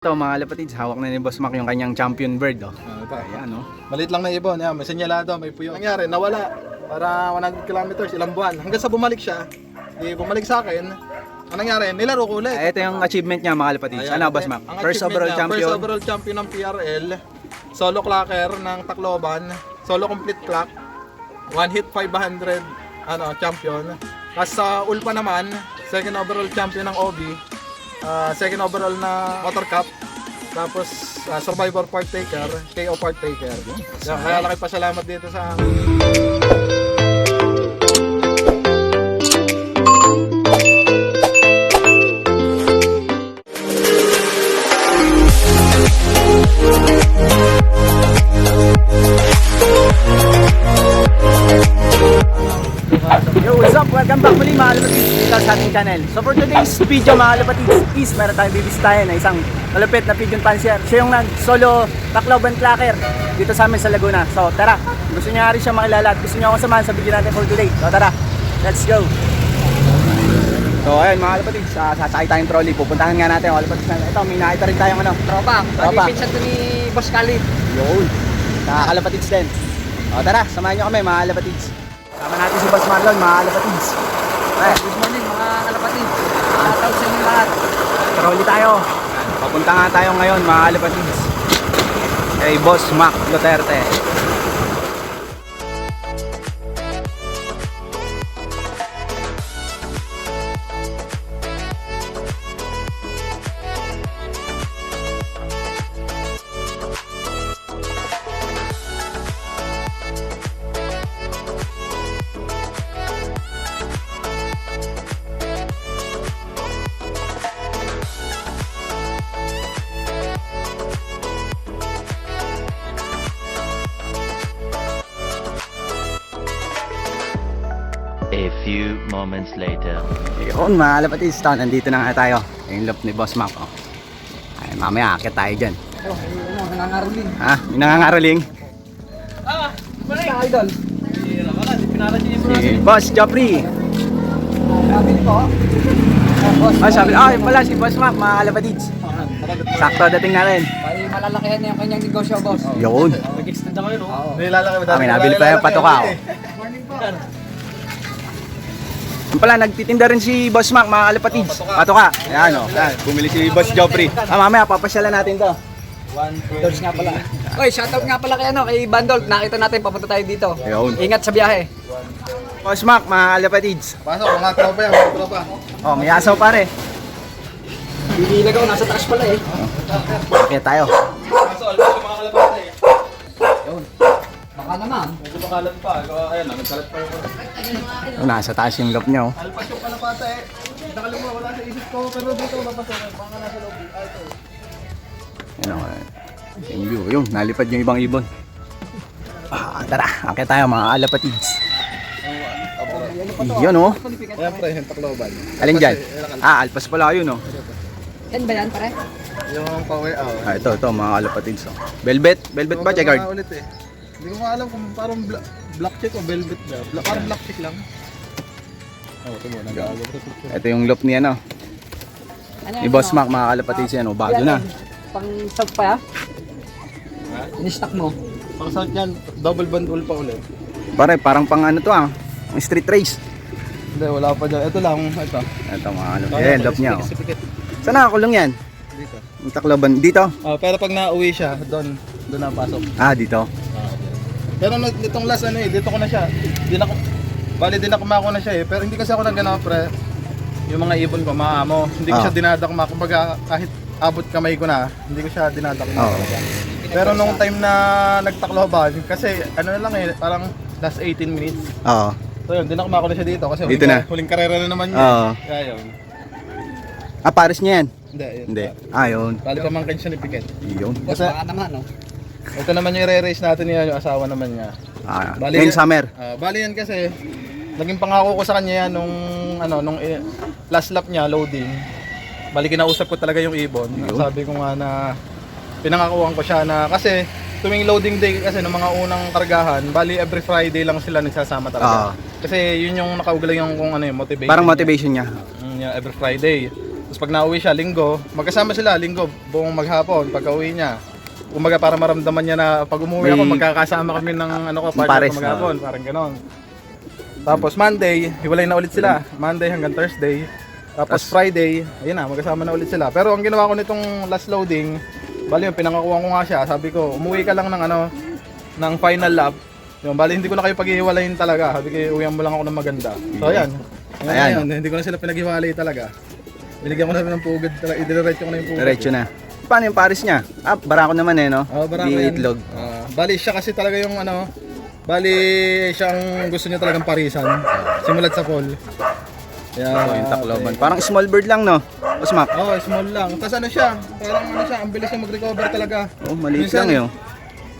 Ito mga lapatids, hawak na ni Boss Mac yung kanyang champion bird. Oh. Ayan, no? Maliit lang na ibon, yan, may senyalado, may puyo. Nangyari, nawala para 100 kilometers, ilang buwan. Hanggang sa bumalik siya, bumalik sa akin. Ang nangyari, nilaro ko ulit. Ito yung achievement niya mga lapatids. Ano Boss Mac? First overall champion. First overall champion ng PRL. Solo clocker ng Tacloban. Solo complete clock. One hit 500 champion. Tapos sa Ulpa naman, second overall champion ng OB. Second overall na Motor Cup. Tapos Survivor Partaker, KO Partaker. Kaya laki pasalamat dito sa Yo, what's up? Welcome back muli mga lapatids dito sa ating channel. So for today's video mga lapatids is meron tayong bibisitahin na isang malupit na pigeon fancier. Siya yung nag-solo Tacloban Clacker dito sa amin sa Laguna. So tara, gusto niya rin siya makilala at gusto niya akong samahan sa video natin for today. So tara, let's go! So ayun mga lapatids, sasakay tayong trolley. Pupuntahan nga natin mga lapatids na ito. May nakita rin tayong tropa. Pinsan to ni Boss Khalid. Yun, nakakalapatids din. O tara, samahan nyo kami mga lapatids. Sama natin si Boss Marlon, mga kalapatids. Good morning mga kalapatid. Shoutout sa inyo lahat. Trolley tayo. Papunta nga tayo ngayon mga kalapatids kay Boss Mac Duterte. A few moments later. Yun mga kalapatids, nandito na nga tayo. Yung loop ni Boss Mac. Oh. Ay, mamaya akit tayo dyan. Nangangaroling. Ha? May nangangaroling? Boss ka idol. Si Boss Joffrey. Sabi ko. Boss. Ay, sabi, yun pala si Boss Mac mga kalapatids. Sakto dating na rin. Ay malalakihan na yung kanyang negosyo, boss. Yun. Nag-extend na kayo, no? nilalaki mo May nabili pa yung patuka. Oh. Morning po. Yung pala, nagtitinda rin si Boss Mac, mga kalapatids. Patuka. Ayan o. Bumili si Boss Joffrey. Mamaya, papasyalan natin to. Doors nga pala. Oy, shoutout nga pala kay Bandol. Nakita natin, papunta tayo dito. Ayun. Ingat sa biyahe. Boss Mac, mga kalapatids. Pasok, mga tropa yan, mga tropa. Oh, may asaw pare. Ilagaw, nasa taas pala eh. Kaya tayo. Pasok, alpas yung mga kalapate. Yun. Baka naman. Medyo makalat pa. Ayan, nagkalat pa yung Oh, nasa taas yung loop niya. Oh. alpas yung kalapate. Nakaluma, wala sa isip ko. Pero dito, napasok. Baka nasa loob. Ito. Yan o. Yung view. Yung, nalipad yung ibang ibon. Tara, akit tayo mga kalapatids. Yun o. Ayan, pre, yung Tacloban. Alin dyan? Alpas pala yun o. Yan ba yan, pare? Yung power out. Ito, mga kalapatids. Oh. Velvet ba, checkered? Ulit eh. Hindi ko nga alam kung parang black check o velvet ba. Parang black check lang. Oh, ito mo, nag-aagal. Ito yung loop niya no. Ano Ni Boss Mac, mga kalapatids yan. O, bago na. Pang stock pa ya? Ni-stock mo? Pang south yan, double bundle pa ulit. Pare, parang pang ano to street race. Hindi, wala pa dyan. Ito lang, ito. Ito mga ano. Yan, loop niya. Oh. Saan nakakulong yan? Dito. Yung Tacloban. Dito? Pero pag nauwi siya, doon na pasok. Dito. Pero nitong last dito ko na siya. Bali din ako mako na siya eh. Pero hindi kasi ako nagano pre. Yung mga ibon ko, maamo. Hindi ko siya dinadakma. Kumbaga kahit abot kamay ko na, hindi ko siya dinadakma. Pero nung time na nagtakloban, kasi ano na lang eh, parang last 18 minutes. Oo. So yun, dinakma ko na siya dito kasi Dito na. huling karera na naman yun. Oo. Kaya yun. Pares niya yan? Hindi, yun. Hindi. Yun. Bali pamangkin siya ni Piquet. Yun. Boss, baka naman, no? Ito naman yung re-race natin niya, yung asawa naman niya. Bali Ngayon summer. Bali yan kasi naging pangako ko sa kanya yan nung last lap niya loading. Bali kinausap ko talaga yung ibon. Sabi ko nga na pinangakuan ko siya na kasi tuwing loading day kasi ng mga unang kargahan, bali every Friday lang sila nagsasama talaga. Kasi yun yung nakaugali yung kung ano yung motivation. Parang motivation niya. Yeah, every Friday. Tapos pag nauwi siya, linggo, magkasama sila, linggo, buong maghapon, pagka uwi niya. Kumbaga para maramdaman niya na pag umuwi ako, May- magkakasama kami ng ano ko, partner Pares, ko maghapon, parang ganon. Tapos Monday, hiwalay na ulit sila. Monday hanggang Thursday. Tapos Friday, ayun na, magkasama na ulit sila. Pero ang ginawa ko nitong last loading, bali yung pinangakuha ko nga siya, sabi ko, umuwi ka lang ng ano, ng final lap. Yung bali hindi ko na kayo paghihiwalayin talaga. Sabi ko, uwihan mo lang ako ng maganda. So ayan. Ayan. Ayan, hindi ko na sila pinaghiwalay talaga. Binigyan ko na rin ng pugad talaga, idiretso ko na yung pugad. Diretso na. Paano yung pares niya? Barako naman no? Oh, barako Di yan. itlog. Bali siya kasi talaga yung ano, bali siyang gusto niya talagang parisan. Simulat sa poll. Yeah, So, yung Tacloban. Parang small bird lang, no? Boss Mac. Oh, small lang. Tapos ano siya, parang ano siya, ang bilis niya mag-recover talaga. Oh, maliit Minsan- lang yun.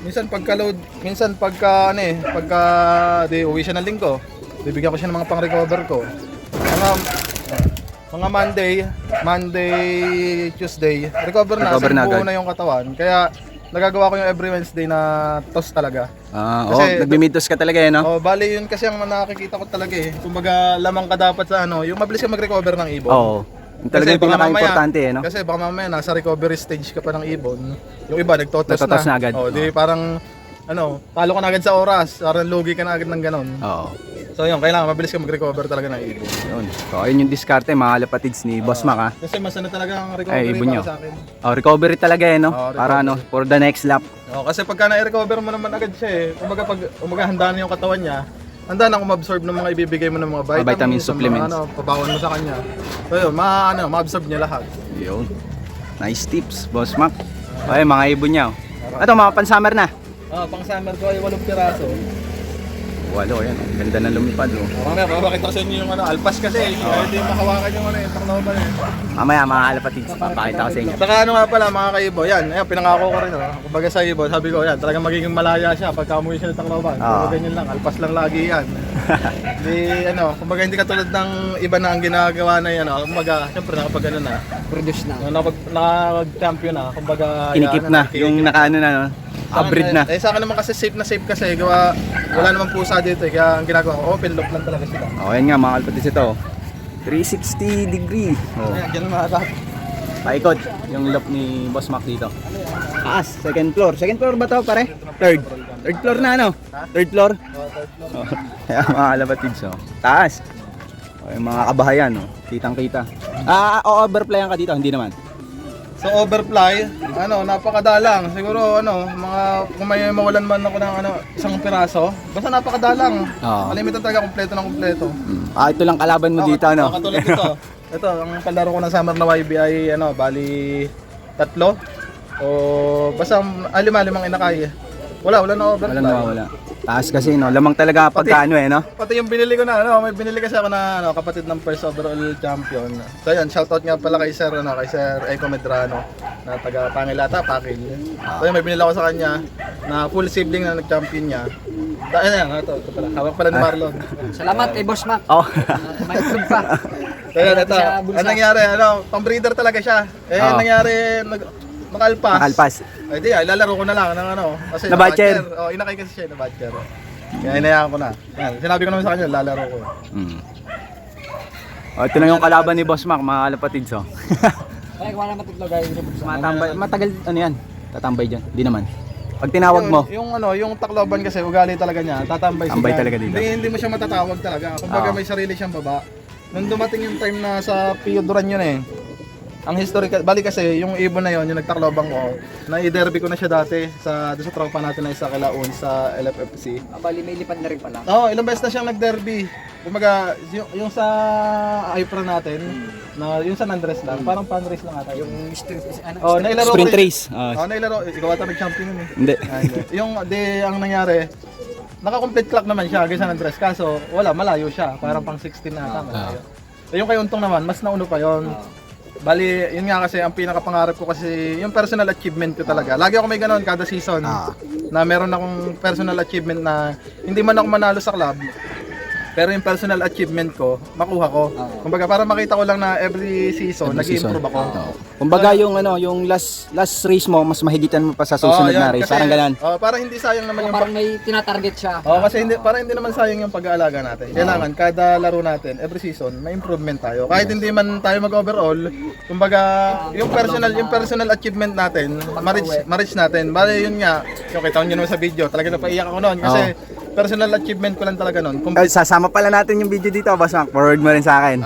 Minsan pagka load, minsan pagka ano pagka di uwi siya ng linggo, bibigyan ko siya ng mga pang-recover ko. Mga Monday, Tuesday, recover na, Recover kasi na buo agad. na yung katawan. Kaya nagagawa ko yung every Wednesday na toss talaga. Kasi, nagmimitos ka talaga no? Oh, bali yun kasi ang nakikita ko talaga Kumbaga lamang ka dapat sa ano, yung mabilis ka mag-recover ng ibon. Oo. Yung talaga yung baka pinaka-importante no? Kasi baka mamaya nasa recovery stage ka pa ng ibon. Yung iba nagtotos Nagtotos na agad. Oh, di parang ano, talo ka na agad sa oras, parang lugi ka na agad ng ganon. Oo. So yun, kailangan mabilis ka mag-recover talaga ng ibon. Yun. So, ayun yung diskarte, mga lapatids ni Boss Mac, ha? Kasi mas ano talaga ang Ay, recovery ibon nyo. para sa akin. Oh, recovery talaga no? Oo, Para ano, for the next lap. Oh, kasi pagka na-recover mo naman agad siya kumbaga pag handa na yung katawan niya, handa na umabsorb ng mga ibibigay mo ng mga vitamins, Vitamin ng supplements. Mga, ano, pabawan mo sa kanya. So yun, ma-absorb niya lahat. Yun. Nice tips, Boss Mac. Okay, mga ibon niya. Ito, mga pan-summer na. Pang summer ko ay 8 piraso. Walo, yan. Ang ganda na lumipad, oh. Mamaya, papakita ko sa inyo yung ano, alpas kasi. Kaya hindi makawakan yung ano, yung Tacloban Mamaya, mga lapatids, papakita ko sa inyo. Saka ano nga pala mga kaibo, yan, ayan, pinangako ko rin. Kumbaga sa ibo, sabi ko yan, talagang magiging malaya siya pagka umuwi siya ng Tacloban. Kumbaga ganyan lang, alpas lang lagi yan. Hindi, ano, kumbaga hindi katulad ng iba na ang ginagawa na yan. Kumbaga, syempre nakapag ano na, Produce na. nakapag-champion na. Kumbaga, Kinikip yan, na, yung nakaano na, no? Abrid na. Sa akin naman kasi safe kasi gawa, wala naman pusa dito kaya ang ginagawa ko, open loop lang talaga sila. Oh, yan nga, mga lapatids ito. 360 degree. Oh. Ayan, ganun mga tap. Paikot, yung loop ni Boss Mac dito. Taas, second floor. Second floor ba to, pare? Third. Third floor na, ano? Third floor? Oh, kaya mga lapatids, oh. Taas. Oh, yung mga kabahayan, oh. Kitang-kita. Overplay ka dito, hindi naman. So overfly, ano, napakadalang. Siguro ano, kung may mawalan man ako ng ano, isang piraso, basta napakadalang. Oo. Kalimitan talaga kompleto ng kompleto. Ito lang kalaban mo dito, ano? Katulad ito. Ito, ang palaro ko ng summer na YB ay ano, bali 3 o basta 5 inakay. Wala na overfly. Walang nawawala. Taas kasi, no? Lamang talaga pagka ano, no? Pati yung binili ko na, ano, may binili kasi ako na ano, kapatid ng first overall champion. So yan, shoutout nga pala kay Sir Eco Medrano na taga Pangilata, Pakil. So yan, may binili ako sa kanya na full sibling na nag-champion niya. Dahil yan, ito pala. Hawak pala ni Marlon. Salamat kay Boss Mac. Oh. May itlog pa. So yan, ito. Sa bulsa. Ano nangyari? Ano, pang breeder talaga siya. Oo. Nangyari, makalpas. Makalpas. Ay di, lalaro ko na lang ng ano. Kasi Na-batcher. Oh, inakay kasi siya, na-batcher. Kaya inayaan ko na. Yan, sinabi ko naman sa kanya, lalaro ko. Oh, ito na yung kalaban ni Boss Mac, mga lapatids, oh. Ay, wala matitlog ay sa bulsa. Matambay, matagal, ano yan? Tatambay dyan, di naman. Pag tinawag mo, Yung Tacloban kasi ugali talaga niya, tatambay siya. Tambay dyan. talaga dito. Hindi mo siya matatawag talaga. Kumbaga Oo. may sarili siyang baba. Nung dumating yung time na sa Pio Duran yun ang history, bali kasi yung ibon na yon, yung nagtaklobang ko, na-derby ko na siya dati doon sa tropa natin na isa Kalaon sa LFFC. Bali, may lipad na rin pala. Ilang beses na siyang nag-derby. Kumbaga, yung sa Ipra natin, na yung San Andres lang, parang fan race lang ata. Yung ano, nailaro sprint ko race. nailaro, ikaw ata nag-champion yun Hindi. ang nangyari, naka-complete clock naman siya kay San Andres, kaso wala, malayo siya, parang pang 16 na ata. Malayo. Yung kay Untong naman, mas nauno pa yon. Bali, yun nga kasi ang pinakapangarap ko kasi yung personal achievement ko talaga. Lagi ako may ganoon kada season. Na meron akong personal achievement na hindi man ako manalo sa club, Pero yung personal achievement ko, makuha ko. Kumbaga para makita ko lang na every season, nag-improve ako. Kumbaga yung yung last race mo, mas mahigitan mo pa sa susunod na race. Parang ganun. Para hindi sayang naman yung Parang may tinatarget siya. kasi para hindi naman sayang yung pag-aalaga natin. Kailangan kada laro natin, every season, may improvement tayo. Kahit hindi man tayo mag-overall, kumbaga yung personal achievement natin, ma-reach natin. Bale yun nga, yung kita nyo naman sa video, talaga napaiyak ako noon kasi personal achievement ko lang talaga noon. Sasama pala natin yung video dito, Boss Mac. Forward mo rin sa akin.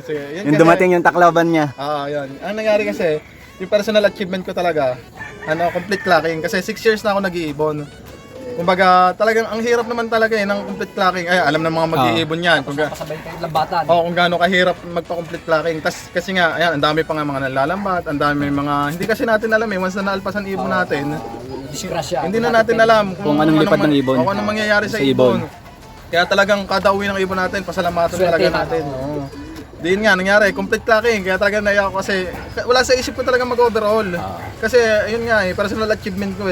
Sige. Yung dumating yung Tacloban niya. Yun. Ang nangyari kasi, yung personal achievement ko talaga, complete clocking. Kasi 6 years na ako nag-iibon. Kumbaga, talagang ang hirap naman talaga ng complete clocking. Ay, alam ng mga mag-iibon yan. Pasabay tayong lambatan. Kung gaano kahirap magpa-complete clocking. Kasi nga, ayan, ang dami pa nga mga nalalambat, ang dami mga, hindi kasi natin alam once na naalpasan ibon natin, Disgrasya. hindi na natin alam Kung anong lipad ng ibon. kung anong mangyayari sa Sa ibon. ibon. Kaya talagang kada uwi ng ibon natin, pasalamatan talaga natin. Din nga, nangyari, complete clocking. Kaya talaga naiyak ako kasi wala sa isip ko talaga mag-overall. Kasi yun nga personal achievement ko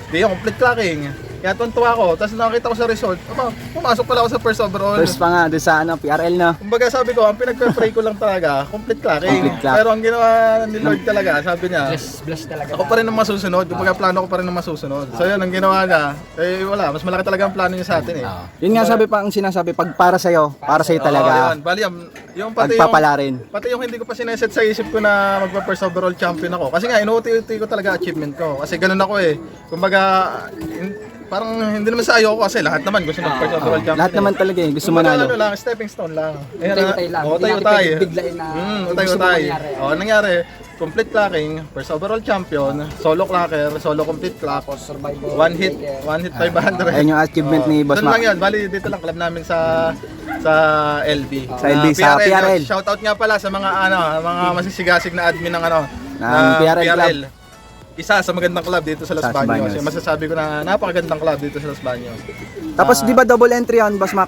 Di yung complete clocking. Kaya tuntua ako, tapos nakita ko sa result, pumasok pala ako sa first overall. First pa nga, doon sa PRL na. Kumbaga sabi ko, ang pinagpe-pray ko lang talaga, complete clocking. Complete clock. Pero ang ginawa ni Lord talaga, sabi niya, Bless talaga. ako pa rin ang masusunod. Kumbaga plano ko pa rin ang masusunod. So yun, ang ginawa niya, wala, mas malaki talaga ang plano niya sa atin Yun nga sabi pa ang sinasabi, pag para sa'yo talaga. Yun. Bali, yung pati Pagpapala rin. Pati yung hindi ko pa sineset sa isip ko na magpa-first overall champion ako. Kasi nga, inuuti-uti ko talaga achievement ko. Kasi ganun ako Kumbaga, parang hindi naman sa ayaw ko kasi lahat naman gusto mag-first overall champion. Lahat naman talaga gusto Kumbaga, manalo. ano lang, stepping stone lang. Utay-utay lang. Hindi natin Utay-utay. pwedeng biglain na gusto mo Utay-utay. mangyari. Nangyari, complete clocking, first overall champion, solo clocker, solo complete clock, Survival. one hit 500. Ayun yung achievement ni Boss Doon Mac. lang yun. Bali, dito lang club namin sa LB. Sa LB, sa PRL. Shoutout nga pala sa mga mga masisigasig na admin ng Ng PRL. Isa sa magandang club dito sa Los Sa Los Baños. Baños. Masasabi ko na napakagandang club dito sa Los Baños. Tapos di ba double entry yun, Boss Mac?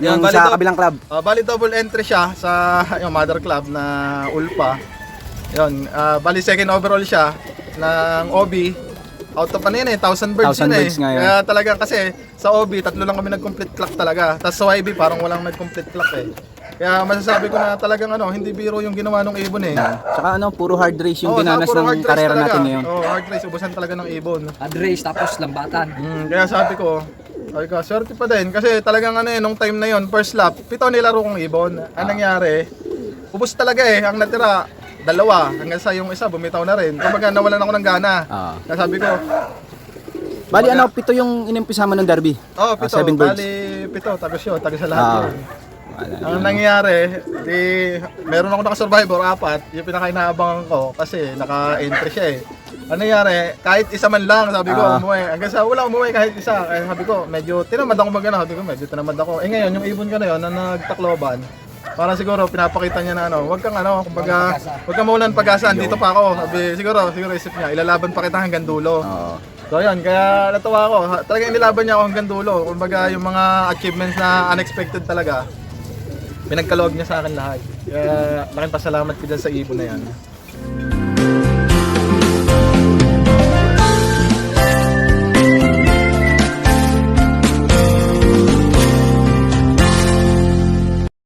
Yung bali sa kabilang club. Bali double entry siya sa yung mother club na Ulpa. Yun, bali second overall siya ng OB. Out of 1,000 birds 1,000 yun birds nga yun. Kaya talaga kasi sa OB, 3 lang kami nag-complete clock talaga. Tapos sa YB, parang walang nag-complete clock Kaya masasabi ko na talagang hindi biro yung ginawa ng ibon Tsaka puro hard race yung dinanas puro hard ng race karera talaga. natin ngayon. Hard race, ubusan talaga ng ibon. Ad race tapos lambatan. Kaya sabi ko, swerte pa din. Kasi talagang nung time na yon first lap, 7 nilaro kong ibon. Ang nangyari, ubos talaga ang natira, 2. Hanggang sa yung isa, bumitaw na rin. Kumbaga nawalan ako ng gana. Kaya sabi ko, Bali 7 yung inimpisa mo ng derby. 7 7 birds. Bali 7, tagos yun, tagos sa lahat yun. Ang nangyari, meron ako naka-survivor, 4. Yung pinaka-inaabangan ko kasi naka-entry siya Ang nangyari, kahit isa man lang, sabi ko, umuwi. Hanggang sa wala umuwi kahit isa. Kaya sabi ko, medyo tinamad ako sabi ko, medyo tinamad ako. Ngayon, yung ibon ko na yun, na nagtakloban, parang siguro pinapakita niya na wag kang kumbaga, wag kang mawalan pag-asa, dito pa ako. Sabi, siguro isip niya, ilalaban pa kita hanggang dulo. So yun, kaya natuwa ako. Talagang inilaban niya ako hanggang dulo. Kumbaga, yung mga achievements na unexpected talaga, pinagkaloob niya sa akin lahat. Kaya laking pasalamat ko dyan sa ibon na yan.